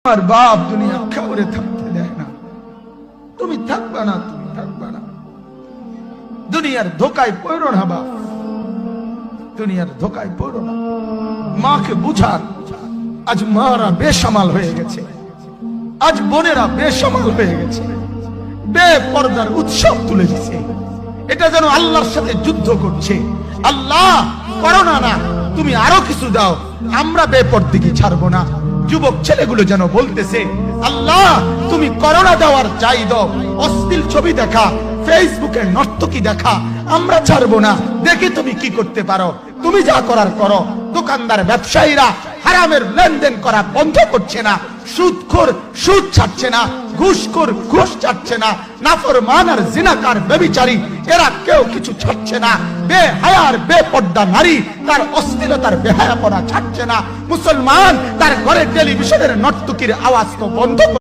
আমার বাপ দুনিয়া কাউরে থাকতে দেয় না, তুমি থাকবা না, তুমি থাকবা না। দুনিয়ার ধোকায় পড়ো না বাপ, দুনিয়ার ধোকায় পড়ো না। মাকে বুঝান, আজ মারা বেসামাল হয়ে গেছে, আজ বোনেরা বেসামাল হয়ে গেছে, বেপরদার উৎসব তুলে দিছে। এটা যেন আল্লাহর সাথে যুদ্ধ করছে। আল্লাহ করোনা না, তুমি আরো কিছু দাও, আমরা বেপরদিকে ছাড়বো না। যুবক ছেলেগুলো যেন বলতেছে, আল্লাহ তুমি করোনা দেওয়ার চাই দাও, অশ্লীল ছবি দেখা, ফেসবুকে নর্তকী দেখা আমরা ছাড়বো না। দেখি তুমি কি করতে পারো, তুমি যা করার করো। দোকানদার ব্যবসায়ীরা হারামের লেনদেন করা বন্ধ করছে না, সুদখোর সুদ ছাড়ছে না, ঘুষখোর ঘুষ ছাড়ছে না, নাফরমান আর জিনাকার ব্যভিচারী এরা কেউ কিছু ছাড়ছে না। বেহায়ার বেপর্দা নারী তার অশ্লীলতার বেহায়াপনা ছাড়ছে না। মুসলমান তার ঘরে টেলিভিশনের নর্তকীর আওয়াজ তো বন্ধ